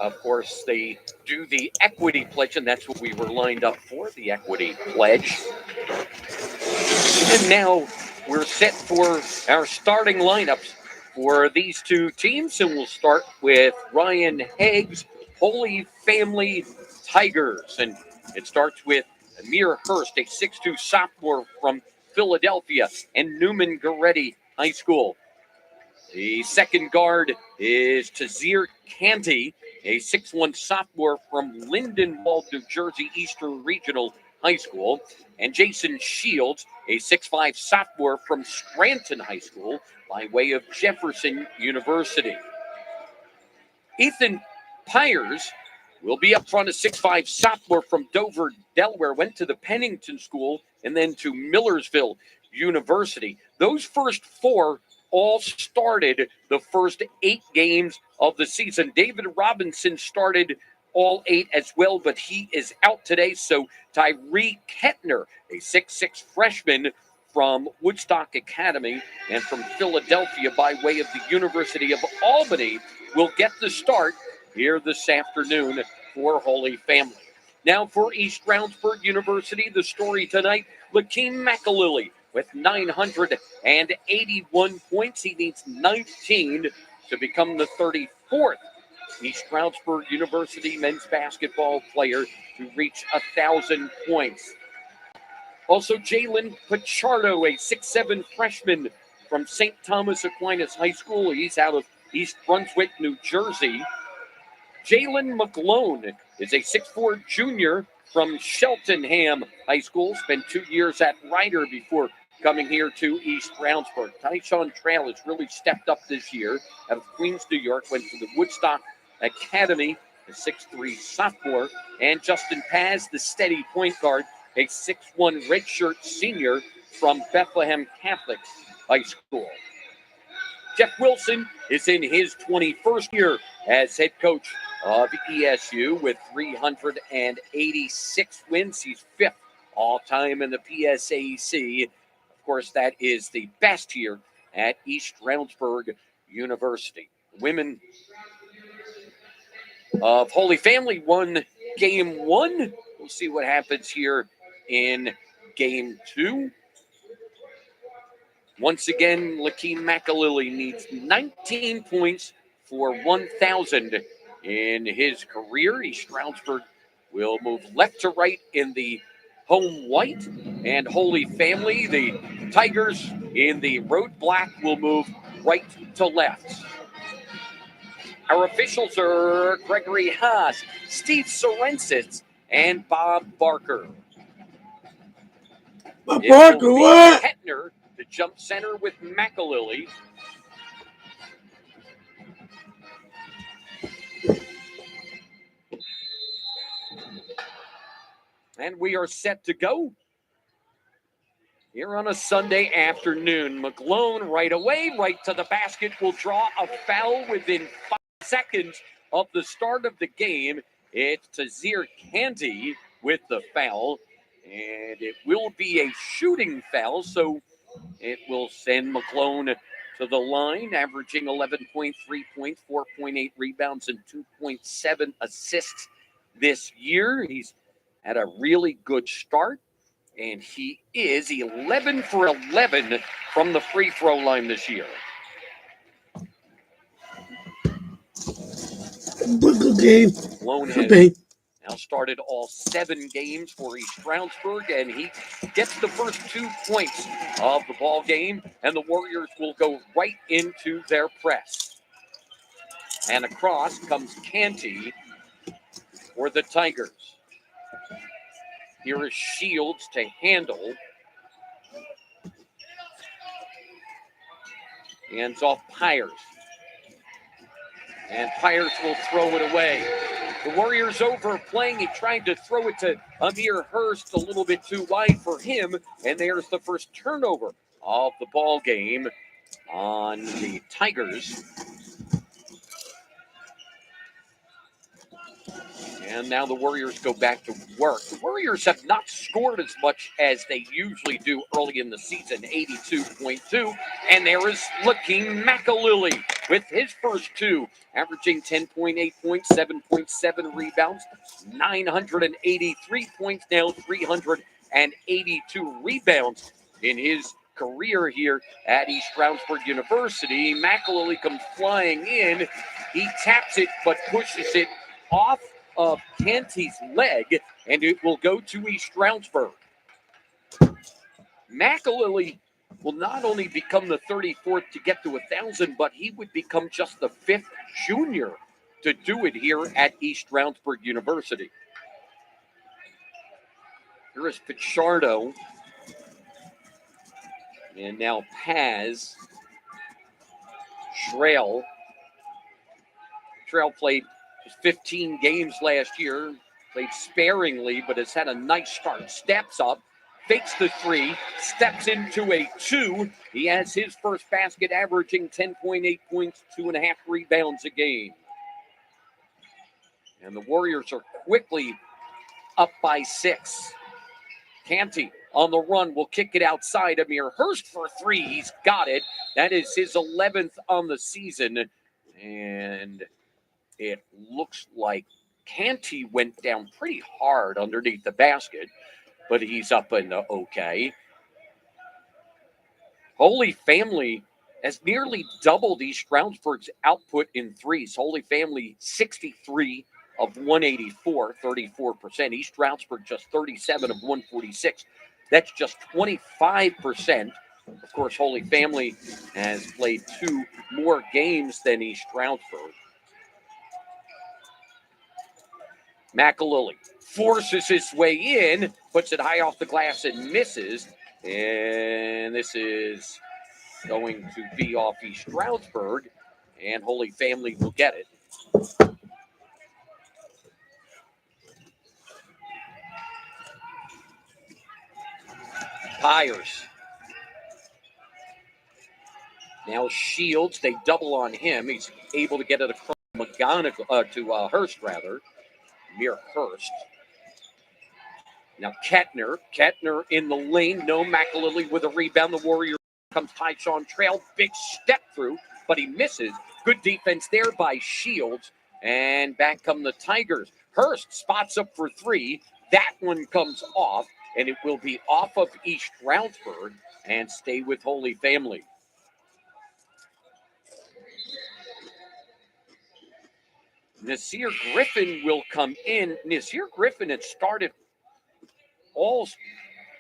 Of course, they do the equity pledge, and that's what we were lined up for, the equity pledge. And now we're set for our starting lineups for these two teams, and we'll start with Ryan Haig's Holy Family Tigers. And it starts with Amir Hurst, a 6'2 sophomore from Philadelphia and Newman Goretti High School. The second guard is Tazir Canty, a 6'1 sophomore from Lindenwold, New Jersey Eastern Regional High School, and Jason Shields, a 6'5 sophomore from Scranton High School by way of Jefferson University. Ethan Pyers will be up front, a 6'5 sophomore from Dover, Delaware, went to the Pennington School and then to Millersville University. Those first four all started the first 8 games of the season. David Robinson started all 8 as well, but he is out today. So Tyree Kettner, a 6'6 freshman from Woodstock Academy and from Philadelphia by way of the University of Albany, will get the start here this afternoon for Holy Family. Now for East Stroudsburg University, the story tonight, Lakeem McAlilly with 981 points. He needs 19 to become the 34th East Stroudsburg University men's basketball player to reach 1,000 points. Also, Jalen Pichardo, a 6'7 freshman from St. Thomas Aquinas High School. He's out of East Brunswick, New Jersey. Jalen McGlone is a 6'4 junior from Cheltenham High School. Spent 2 years at Ryder before coming here to East Stroudsburg. Tyshawn Trail has really stepped up this year out of Queens, New York. Went to the Woodstock Academy, a 6'3 sophomore. And Justin Paz, the steady point guard, a 6'1 redshirt senior from Bethlehem Catholic High School. Jeff Wilson is in his 21st year as head coach of ESU with 386 wins. He's 5th all-time in the PSAC. Of course, that is the best here at East Stroudsburg University. Women of Holy Family won game 1. We'll see what happens here in game 2. Once again, Lakeem McAlilly needs 19 points for 1,000 in his career. East Stroudsburg will move left to right in the home white, and Holy Family, the Tigers in the road black, will move right to left. Our officials are Gregory Haas, Steve Sorensitz, and Bob Barker. Barker, what? Kettner, the jump center with McAlilly. And we are set to go here on a Sunday afternoon. McGlone right away, right to the basket, will draw a foul within 5 seconds of the start of the game. It's Tazir Canty with the foul, and it will be a shooting foul, so it will send McGlone to the line, averaging 11.3 points, 4.8 rebounds, and 2.7 assists this year. He's had a really good start, and he is 11 for 11 from the free throw line this year. Good game. Malone has now started all 7 games for East Stroudsburg, and he gets the first 2 points of the ball game, and the Warriors will go right into their press. And across comes Canty for the Tigers. Here is Shields to handle. Hands off Pyers. And Pyers will throw it away. The Warriors overplaying. He tried to throw it to Amir Hurst, a little bit too wide for him. And there's the first turnover of the ball game on the Tigers. And now the Warriors go back to work. The Warriors have not scored as much as they usually do early in the season, 82.2. And there is Lakeem McAlilly with his first two, averaging 10.8 points, 7.7 rebounds, 983 points, now 382 rebounds in his career here at East Stroudsburg University. McAlilly comes flying in. He taps it but pushes it off of Canty's leg, and it will go to East Stroudsburg. McAlilly will not only become the 34th to get to 1,000, but he would become just the 5th junior to do it here at East Stroudsburg University. Here is Pichardo. And now Paz. Trail. Trail played 15 games last year. Played sparingly, but has had a nice start. Steps up, fakes the three, steps into a two. He has his first basket, averaging 10.8 points, 2.5 rebounds a game. And the Warriors are quickly up by 6. Canty on the run will kick it outside. Amir Hurst for three. He's got it. That is his 11th on the season. And it looks like Canty went down pretty hard underneath the basket, but he's up and okay. Holy Family has nearly doubled East Stroudsburg's output in threes. Holy Family 63 of 184, 34%. East Stroudsburg just 37 of 146. That's just 25%. Of course, Holy Family has played 2 more games than East Stroudsburg. McAlilly forces his way in, puts it high off the glass and misses. And this is going to be off East Stroudsburg, and Holy Family will get it. Pyers. Now Shields, they double on him. He's able to get it across to Hurst, rather. Amir Hurst. Now Kettner in the lane. No, McAlilly with a rebound. The Warriors comes Tyshawn Trail. Big step through, but he misses. Good defense there by Shields. And back come the Tigers. Hurst spots up for three. That one comes off, and it will be off of East Stroudsburg and stay with Holy Family. Nasir Griffin will come in. Nasir Griffin had started all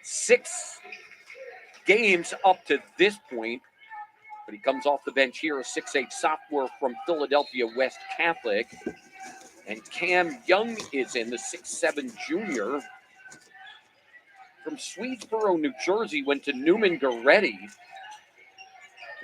6 games up to this point, but he comes off the bench here, a 6'8 sophomore from Philadelphia West Catholic. And Cam Young is in, the 6'7 junior from Swedesboro, New Jersey, went to Newman Goretti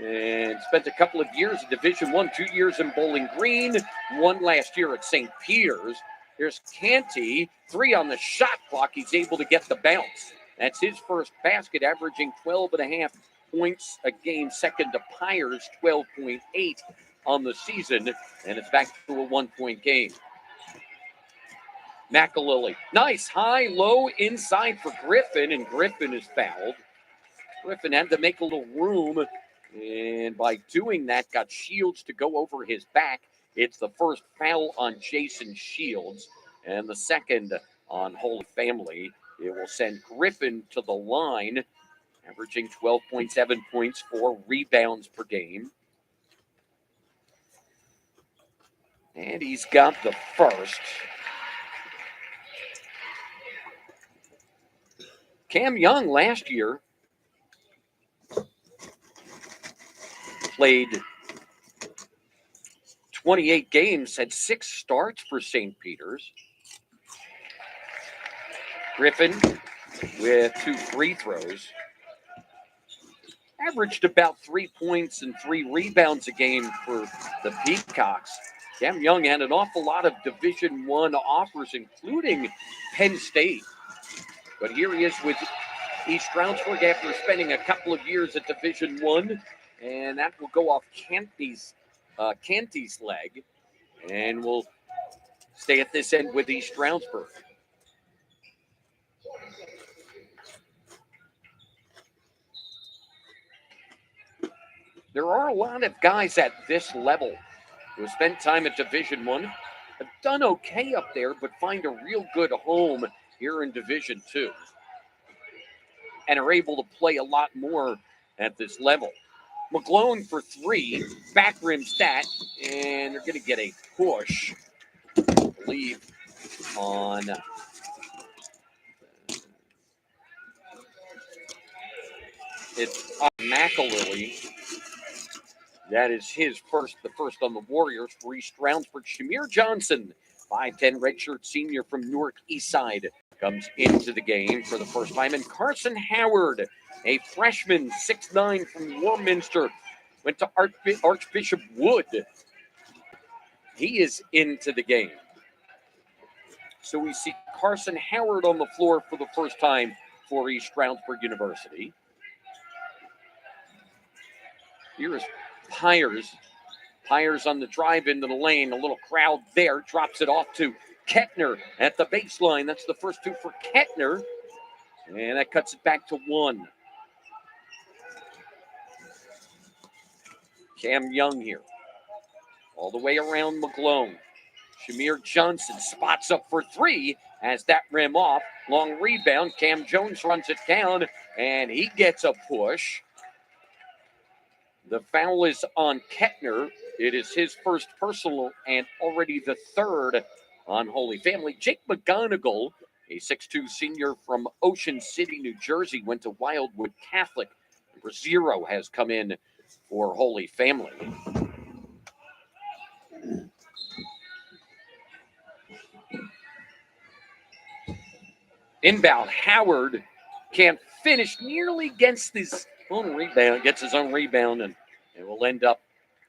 and spent a couple of years in Division I, 2 years in Bowling Green, 1 last year at St. Peter's. Here's Canty, 3 on the shot clock. He's able to get the bounce. That's his first basket, averaging 12.5 points a game. Second to Pyers, 12.8 on the season, and it's back to a 1-point game. McAlilly, nice high, low inside for Griffin, and Griffin is fouled. Griffin had to make a little room, and by doing that, got Shields to go over his back. It's the first foul on Jason Shields, and the second on Holy Family. It will send Griffin to the line, averaging 12.7 points, 4 rebounds per game. And he's got the first. Cam Young last year played 28 games, had 6 starts for St. Peter's. Griffin with 2 free throws. Averaged about 3 points and 3 rebounds a game for the Peacocks. Cam Young had an awful lot of Division I offers, including Penn State. But here he is with East Stroudsburg after spending a couple of years at Division I, and that will go off Canty's leg, and will stay at this end with East Stroudsburg. There are a lot of guys at this level who have spent time at Division One, have done okay up there, but find a real good home here in Division Two, and are able to play a lot more at this level. McGlone for three, back rim stat, and they're going to get a push, I believe, on it's on McAlilly. That is the first on the Warriors for East Stroudsburg. Shamir Johnson, 5'10", redshirt senior from Newark Eastside, comes into the game for the first time. And Carson Howard, a freshman, 6'9", from Warminster, went to Archbishop Wood. He is into the game. So we see Carson Howard on the floor for the first time for East Stroudsburg University. Here is Pyers. Pyers on the drive into the lane. A little crowd there. Drops it off to Kettner at the baseline. That's the first two for Kettner. And that cuts it back to one. Cam Young here. All the way around McGlone. Shamir Johnson spots up for three. Has that rim off. Long rebound. Cam Jones runs it down. And he gets a push. The foul is on Kettner. It is his first personal and already the third on Holy Family. Jake McGonigal, a 6'2" senior from Ocean City, New Jersey, went to Wildwood Catholic. Number 0 has come in for Holy Family. Inbound, Howard can't finish, nearly gets his own rebound, and it will end up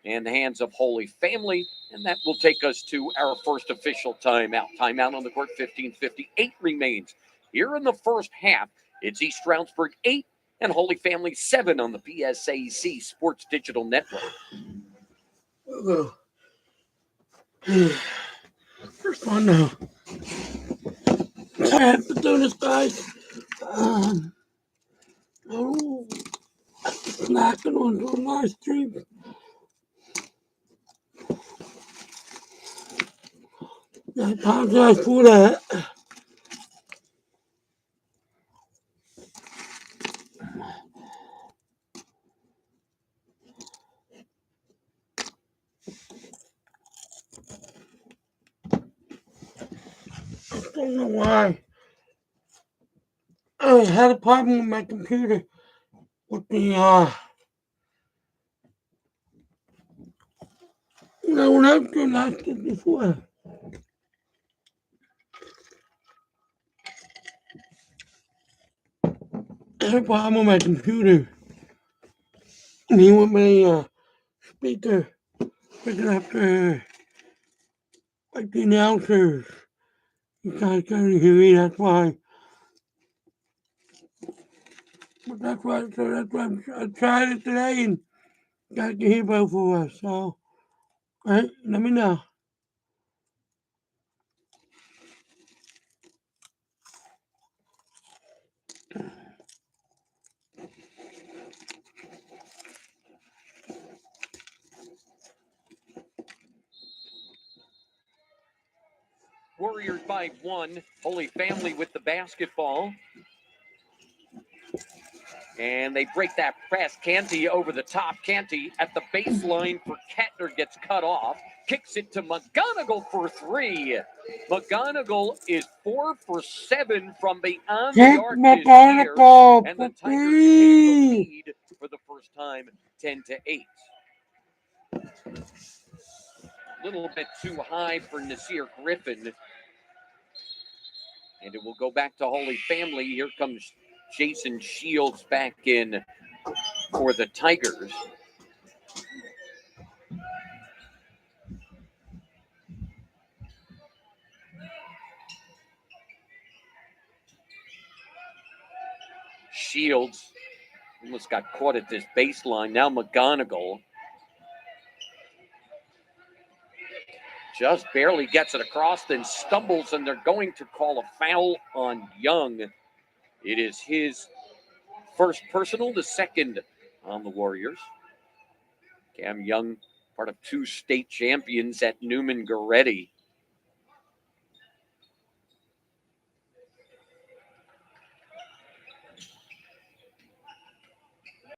in the hands of Holy Family, and that will take us to our first official timeout. Timeout on the court, 15:58 remains. Here in the first half, it's East Stroudsburg 8 and Holy Family 7 on the PSAC Sports Digital Network. First one now. I have to do this, guys. Oh, snacking on a live stream. I apologize for that. I don't know why. I had a problem with my computer with the when I was doing that before. I had a problem with my computer. Me with my speaker picking up the like the announcers. You guys can't hear me, that's why. But that's why I tried it today and got to hear both of us. So, right, let me know. Warriors by 1. Holy Family with the basketball. And they break that press. Canty over the top. Canty at the baseline for Kettner gets cut off. Kicks it to McGonigal for 3. McGonigal is 4 for 7 from beyond the arc this year. And the Tigers take the lead for the first time, 10-8. A little bit too high for Nasir Griffin. And it will go back to Holy Family. Here comes Jason Shields back in for the Tigers. Shields almost got caught at this baseline. Now McGonigal. just barely gets it across, then stumbles, and they're going to call a foul on Young. It is his first personal, the second on the Warriors. Cam Young, part of 2 state champions at Newman Goretti.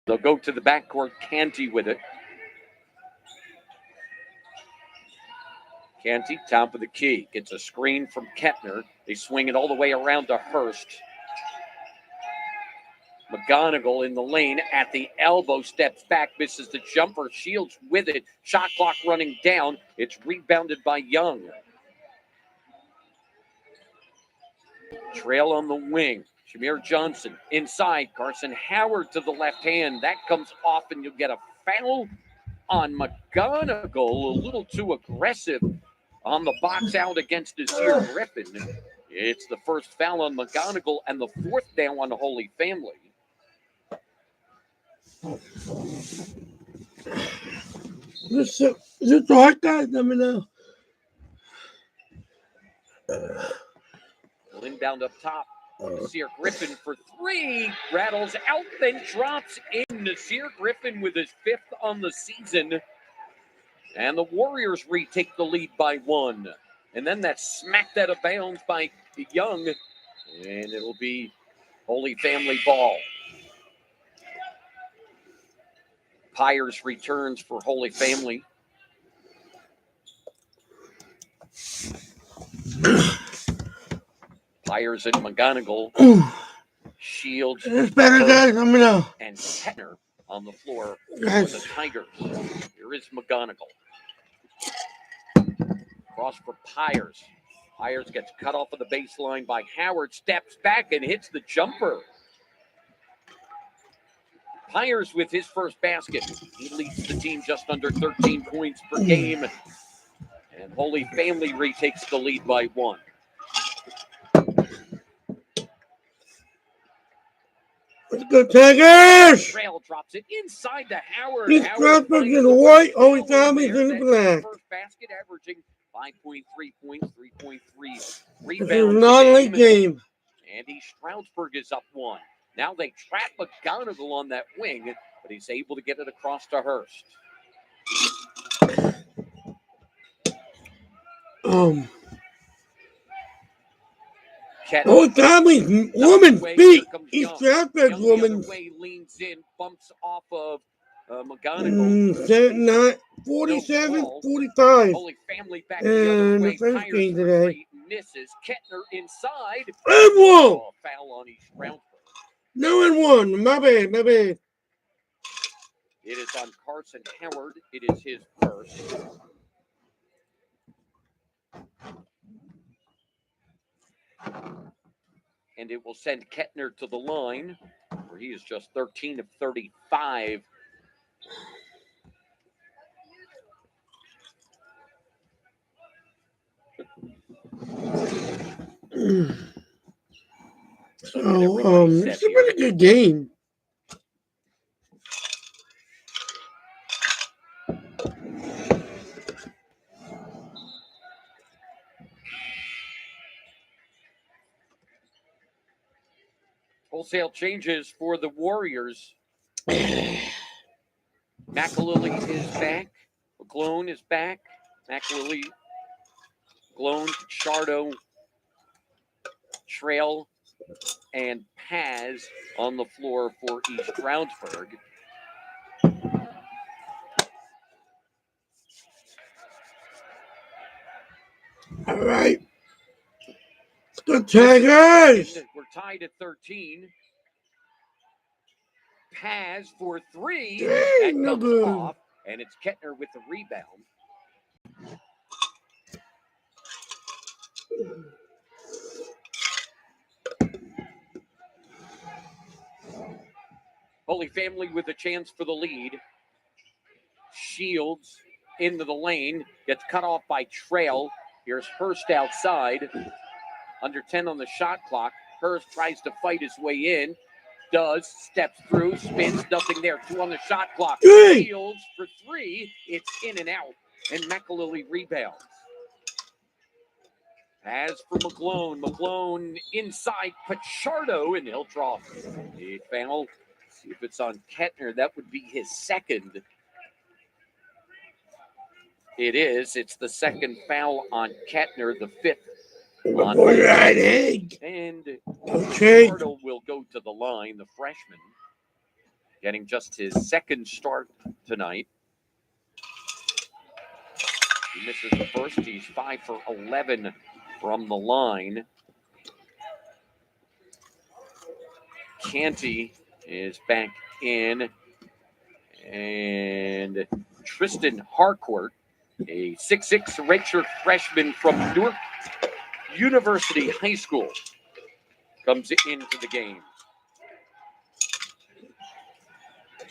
They'll go to the backcourt, Canty with it. Canty, top of the key, gets a screen from Kettner. They swing it all the way around to Hurst. McGonigal in the lane at the elbow, steps back, misses the jumper. Shields with it. Shot clock running down. It's rebounded by Young. Trail on the wing. Shamir Johnson inside. Carson Howard to the left hand. That comes off, and you'll get a foul on McGonigal. A little too aggressive on the box out against Nasir Griffin. It's the first foul on McGonigal and the 4th now on the Holy Family. Is it dark, guys? Let me know. Inbound up top. Nasir Griffin for 3. Rattles out, then drops in. Nasir Griffin with his 5th on the season. And the Warriors retake the lead by 1. And then that's smacked out of bounds by Young. And it'll be Holy Family ball. Pyers returns for Holy Family. Pyers and McGonigal. Shields. It's better, guys. Let me know. And Kettner on the floor Yes. for the Tigers. Here is McGonigal. Cross for Pyers. Pyers gets cut off of the baseline by Howard. Steps back and hits the jumper. Pyers with his first basket. He leads the team just under 13 points per game. And Holy Family retakes the lead by 1. Let's go, Tigers! Trail drops it inside to Howard. This Howard Stroudsburg in the white, Holy Family's in the black. First basket averaging 5.3 points, 3.3 This is rebounds. a non-league game. Andy Stroudsburg is up 1. Now they trap McGonigal on that wing, but he's able to get it across to Hurst. Holy Family's woman's beat. East Stroudsburg's woman's. Leans in, bumps off of McGonigal. Not 47-45. Holy Family back the other way. First game today. Misses. Kettner inside. And 1. Foul on East Stroudsburg. No and 1. My bad. It is on Carson Howard. It is his first. And it will send Kettner to the line, where he is just 13 of 35. It's a pretty good game. Wholesale changes for the Warriors. McAlilly is back. McClone is back. McAlilly, Glone, Chardo, Trail, and Paz on the floor for East Stroudsburg. All right. The Tigers. We're tied at 13. Paz for 3. That comes off, and it's Kettner with the rebound. Holy Family with a chance for the lead. Shields into the lane. Gets cut off by Trail. Here's Hurst outside. Under 10 on the shot clock. Hurst tries to fight his way in. Does. Steps through. Spins. Nothing there. 2 on the shot clock. Shields for 3. It's in and out. And McAlilly rebounds. As for McGlone inside Pachardo, and he'll draw a foul. See if it's on Kettner. That would be his second. It is. It's the second foul on Kettner, the fifth on Heg. And Okay. Pachardo will go to the line, the freshman, getting just his second start tonight. He misses the first. He's 5 for 11 from the line. Canty is back in. And Tristan Harcourt, a 6'6 redshirt freshman from Newark University High School, comes into the game.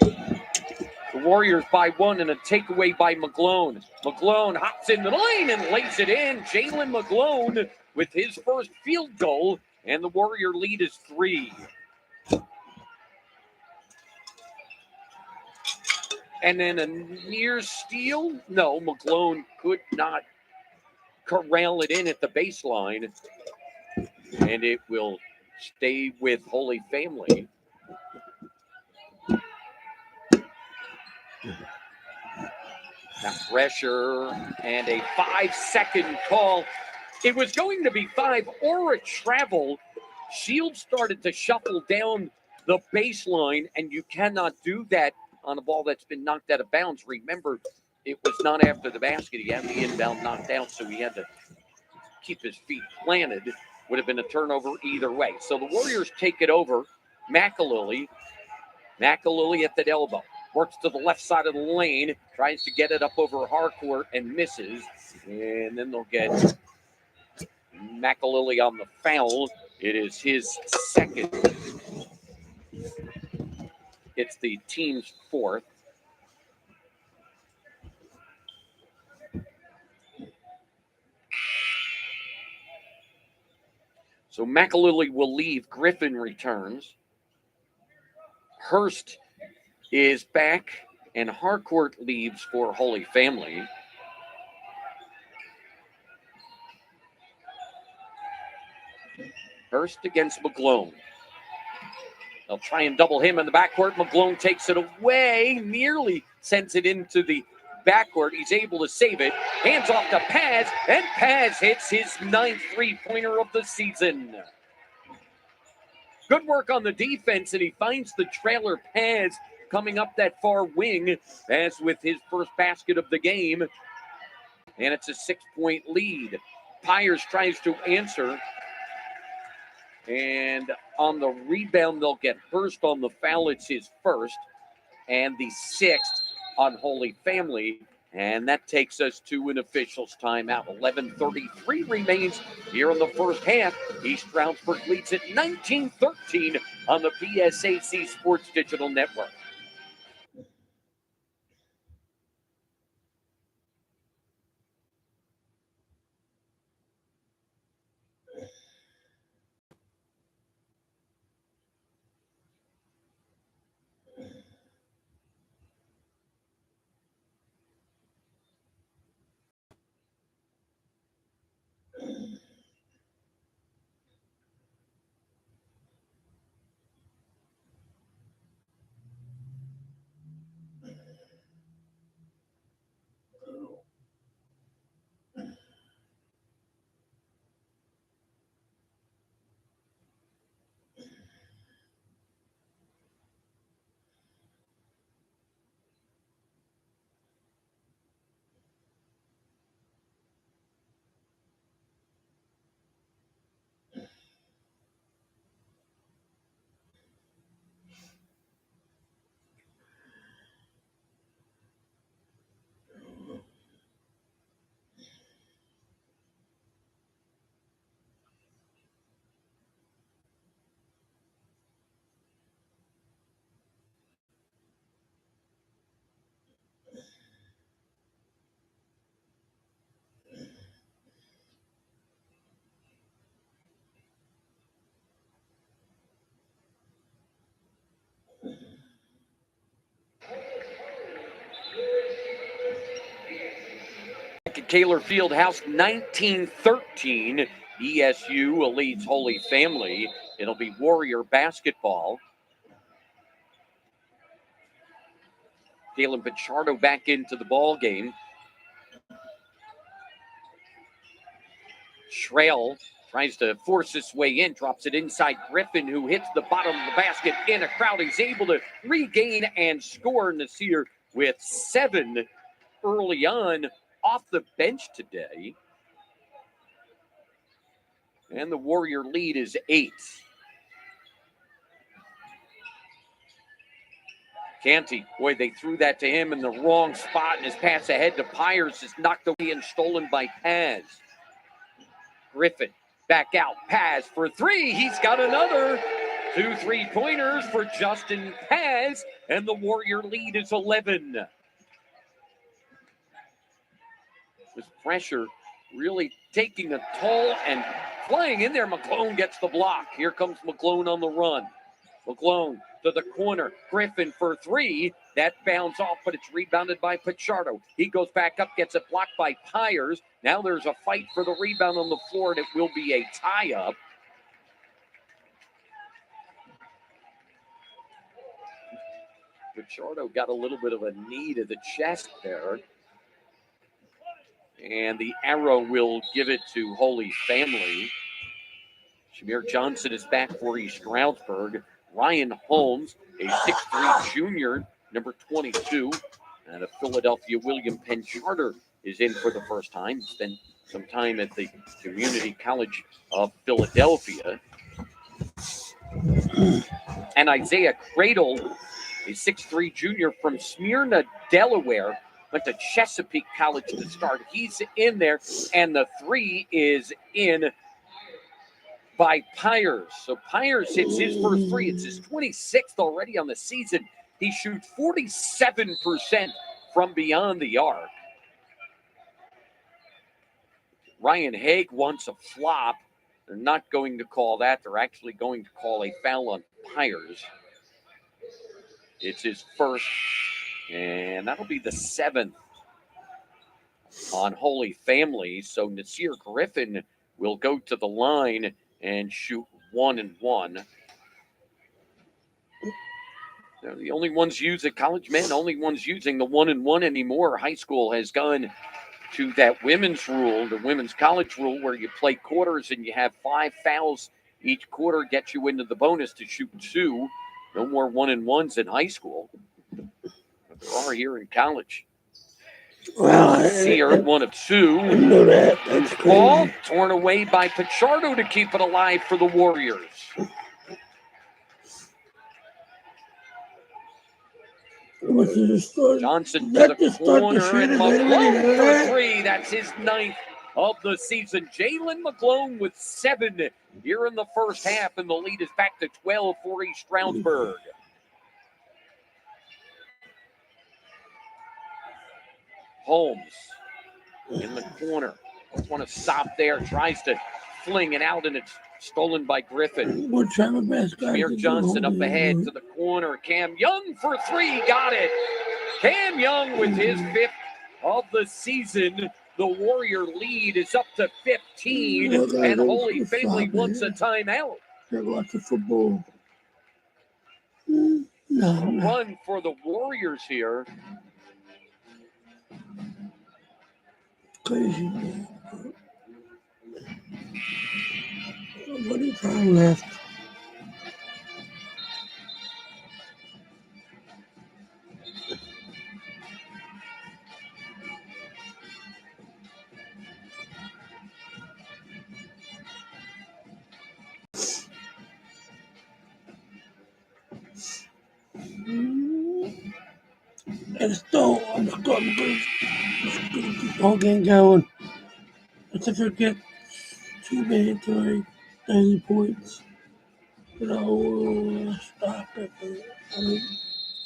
The Warriors by one and a takeaway by McGlone. McGlone hops in the lane and lays it in. Jalen McGlone with his first field goal, and the Warrior lead is 3. And then a near steal. No, McGlone could not corral it in at the baseline, and it will stay with Holy Family. Now pressure and a 5-second call. It was going to be 5 or a travel. Shields started to shuffle down the baseline, and you cannot do that on a ball that's been knocked out of bounds. Remember, it was not after the basket. He had the inbound knocked out, so he had to keep his feet planted. Would have been a turnover either way. So the Warriors take it over. McAlilly at the elbow. Works to the left side of the lane, tries to get it up over Harcourt and misses. And then they'll get McAlilly on the foul. It is his second. It's the team's fourth. So McAlilly will leave. Griffin returns. Hurst is back, and Harcourt leaves for Holy Family. Hurst against McGlone. They'll try and double him in the backcourt. McGlone takes it away, nearly sends it into the backcourt. He's able to save it. Hands off to Paz, and Paz hits his 9th three-pointer of the season. Good work on the defense, and he finds the trailer. Paz coming up that far wing, as with his first basket of the game. And it's a 6-point lead. Pyers tries to answer. And on the rebound, they'll get Hurst on the foul. It's his first. And the 6th on Holy Family. And that takes us to an official's timeout. 11:33 remains here in the first half. East Stroudsburg leads at 19-13 on the PSAC Sports Digital Network. At Taylor Fieldhouse, 19-13. ESU leads Holy Family. It'll be Warrior basketball. Galen Pichardo back into the ball game. Schrail tries to force his way in, drops it inside Griffin, who hits the bottom of the basket in a crowd. He's able to regain and score. Nasir with 7 early on off the bench today. And the Warrior lead is 8. Canty, boy, they threw that to him in the wrong spot, and his pass ahead to Pyers is knocked away and stolen by Paz. Griffin back out, Paz for 3. He's got another. 2 3-pointers for Justin Paz, and the Warrior lead is 11. This pressure really taking a toll and flying in there. McClone gets the block. Here comes McClone on the run. McClone to the corner. Griffin for 3. That bounds off, but it's rebounded by Pichardo. He goes back up, gets it blocked by Pyers. Now there's a fight for the rebound on the floor, and it will be a tie-up. Pichardo got a little bit of a knee to the chest there. And the arrow will give it to Holy Family. Shamir Johnson is back for East Stroudsburg. Ryan Holmes, a 6'3 junior, number 22. And a Philadelphia William Penn Charter is in for the first time. Spent some time at the Community College of Philadelphia. And Isaiah Cradle, a 6'3 junior from Smyrna, Delaware, went to Chesapeake College to start. He's in there, and the 3 is in by Pyers. So Pyers hits his first 3. It's his 26th already on the season. He shoots 47% from beyond the arc. Ryan Haig wants a flop. They're not going to call that. They're actually going to call a foul on Pyers. It's his first, and that'll be the 7th on Holy Family. So Nasir Griffin will go to the line and shoot 1 and 1. They're the only ones using college men, only ones using the 1 and 1 anymore. High school has gone to that women's rule, the women's college rule, where you play quarters and you have 5 fouls each quarter, gets you into the bonus to shoot 2. No more 1 and 1s in high school. But there are here in college. Well, Sear, 1 of 2. I know that. That's Ball crazy. torn away by Pichardo to keep it alive for the Warriors. Johnson to the corner, and McClone for 3. That's his 9th of the season. Jalen McClone with 7 here in the first half, and the lead is back to 12 for East Stroudsburg. Holmes in the corner. Want to stop there, tries to fling it out, and it's stolen by Griffin. Shamir Johnson up ahead to the corner. Cam Young for 3, got it. Cam Young with his 5th of the season. The Warrior lead is up to 15, and Holy Family wants a timeout. Watch the football. No. Run for the Warriors here. Crazy, man. Nobody time left. Let's go. I'm going to keep the whole game going. Let's forget 2 minutes or 30 points. Stop it. I mean,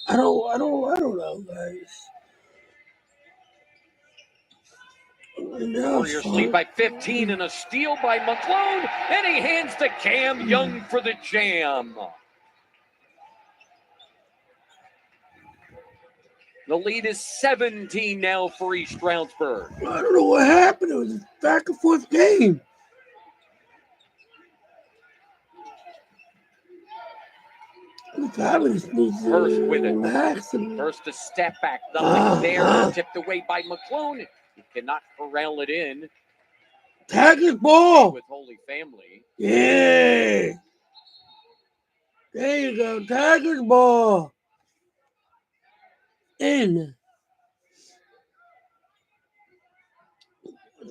I don't know, guys. Warriors lead by 15, and a steal by McClone, and he hands to Cam Young for the jam. The lead is 17 now for East Stroudsburg. I don't know what happened. It was a back and forth game. Gonzalez needs to Hurst with it. relax. First a step back, nothing there. Tipped away by McClone. He cannot corral it in. Tag his ball. With Holy Family. Yeah. There you go. Tag his ball. In.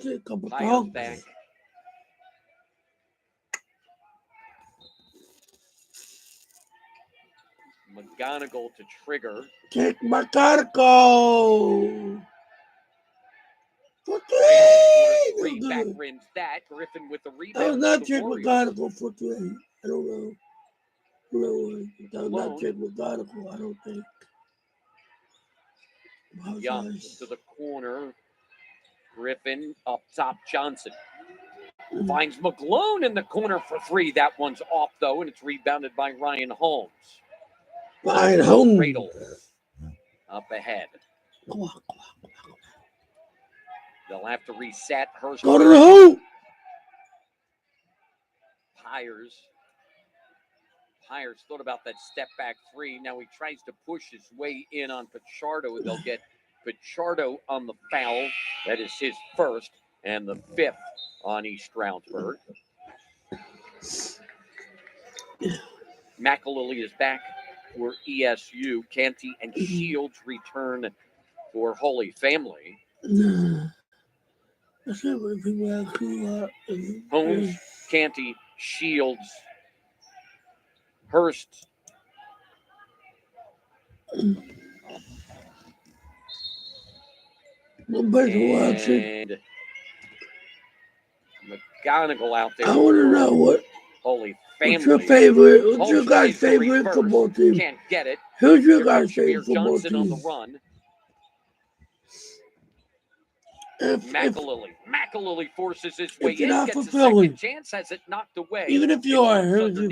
A couple Tigers dogs. back. McGonigal to trigger. Kick McGonigal. For three. Back rims that. Griffin with the rebound. That was not Jake McGonigal for 3. I don't know. No, that was not Jake McGonigal, I don't think. Young to the corner. Griffin up top. Johnson finds McClone in the corner for 3. That one's off, though, and it's rebounded by Ryan Holmes. Ryan Holmes. Radel up ahead. They'll have to reset. Hurst. Go to the hoop. Pyers thought about that step back 3. Now he tries to push his way in on Pichardo, and they'll get Pichardo on the foul. That is his first and the 5th on East Stroudsburg. McAlilly is back for ESU. Canty and Shields return for Holy Family. Holmes, Canty, Shields, Hurst. And McGonigal out there. I want to know what. Holy Family. What's your favorite? What's your guys' favorite football team? Can't get it. Who's your guys' favorite football team? On the run. McAlilly forces his way in, gets a second chance, has it knocked away. Even if you are, who's your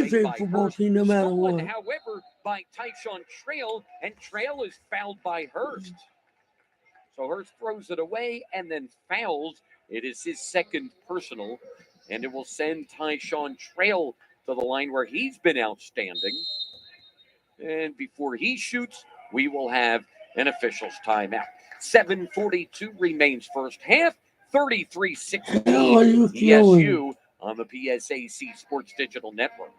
favorite football team, no matter what? However, by Tyshawn Trail, and Trail is fouled by Hurst. So Hurst throws it away and then fouls. It is his second personal, and it will send Tyshawn Trail to the line where he's been outstanding. And before he shoots, we will have an official's timeout. 7:42 remains first half. 33-16 ESU on the PSAC Sports Digital Network.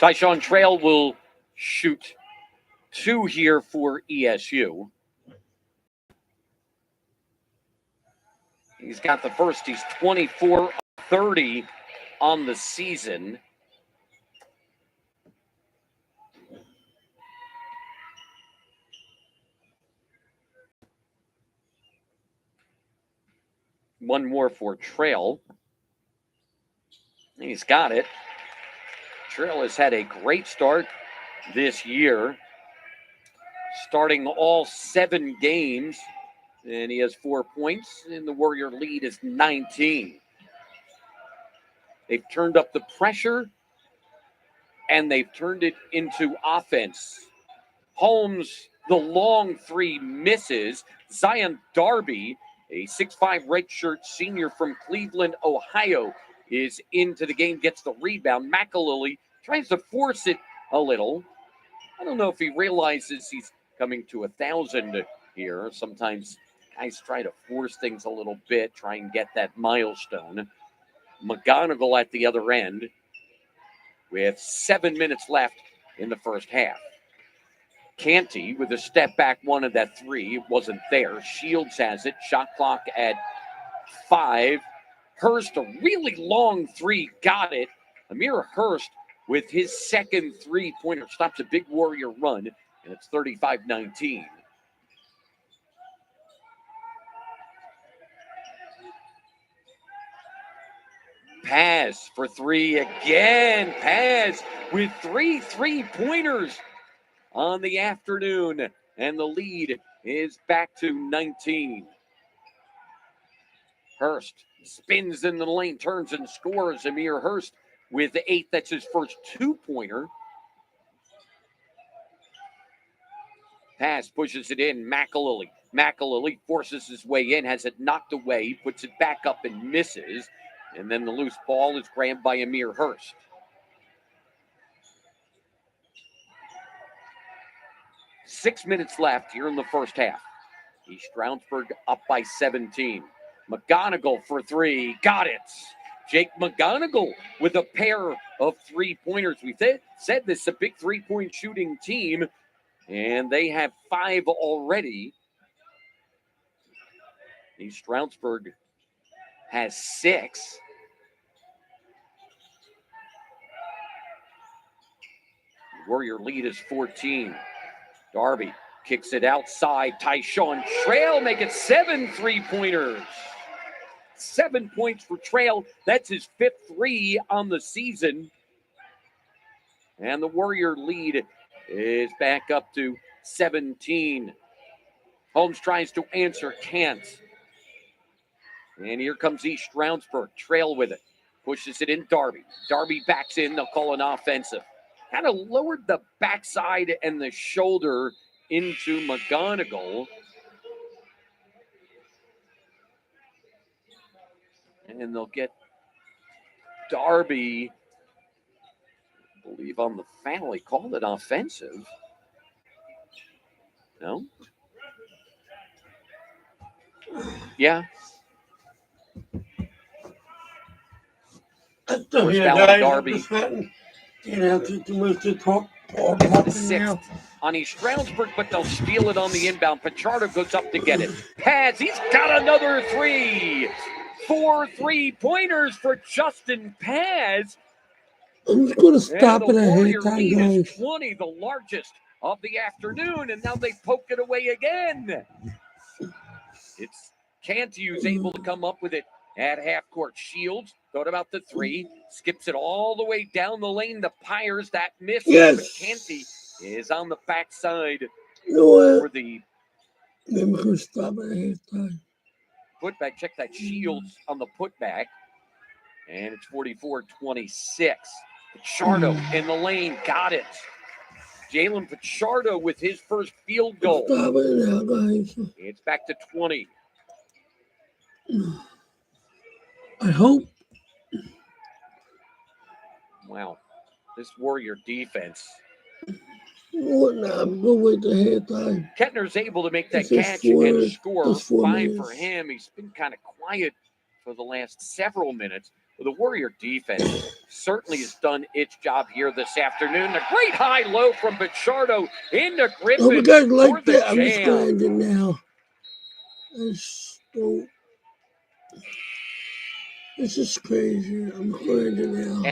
Tyshawn Trail will shoot 2 here for ESU. He's got the first. He's 24-30 on the season. One more for Trail. He's got it. Trail has had a great start this year, starting all 7 games, and he has 4 points, and the Warrior lead is 19. They've turned up the pressure and they've turned it into offense. Holmes, the long three misses. Zion Darby, a 6'5 redshirt senior from Cleveland, Ohio, is into the game, gets the rebound. McAlilly tries to force it a little. I don't know if he realizes he's coming to 1,000 here. Sometimes guys try to force things a little bit, try and get that milestone. McGonigal at the other end with 7 minutes left in the first half. Canty with a step back one of that three. It wasn't there. Shields has it. Shot clock at 5. Hurst, a really long three, got it. Amir Hurst with his second three-pointer stops a big Warrior run, and it's 35-19. Paz for three again. Paz with 3 3-pointers on the afternoon, and the lead is back to 19. Hurst spins in the lane, turns and scores. Amir Hurst with 8. That's his first 2-pointer. Pass pushes it in. McAlilly. McAlilly forces his way in, has it knocked away, puts it back up and misses. And then the loose ball is grabbed by Amir Hurst. Six minutes left here in the first half. East Stroudsburg up by 17. McGonigal for three. Got it. Jake McGonigal with a pair of 3-pointers. We said this is a big 3-point shooting team, and they have 5 already. East Stroudsburg has 6. Warrior lead is 14. Darby kicks it outside. Tyshawn Trail make it 7 3-pointers. 7 points for Trail. That's his 5th 3 on the season. And the Warrior lead is back up to 17. Holmes tries to answer, can't. And here comes East Stroudsburg. Trail with it. Pushes it in Darby. Darby backs in. They'll call an offensive. Kind of lowered the backside and the shoulder into McGonigal. And they'll get Darby, I believe, on the foul. He called it offensive. No? Yeah. I'm still First here, foul on guys. Darby. I'm just letting too much to talk. The 6th on East Stroudsburg, but they'll steal it on the inbound. Pichardo goes up to get it. Paz, he's got another 3. 4 3-pointers for Justin Paz. I'm just going to stop And it the at Warrior halftime, lead guys. is 20, the largest of the afternoon, and now they poke it away again. It's Canty who's able to come up with it at half court. Shields thought about the 3, skips it all the way down the lane to Pyers. That misses, Yes. but Canty is on the backside You know what? for the Maybe we can stop it at halftime. putback. Check that. Shields on the putback, and it's 44-26. Pichardo in the lane, got it. Jalen Pichardo with his first field goal. Stop it now, guys. It's back to 20. I hope. Wow. This Warrior defense. What now? I'm going to wait till halftime. Kettner's able to make that This is catch four- and score. this 4 5 minutes. for him. He's been kind of quiet for the last several minutes. But the Warrior defense certainly has done its job here this afternoon. A great high-low from Pichardo into Griffin. Hope you guys for like the that. I'm just jam. going to end it now. This is crazy. I'm going to end it now.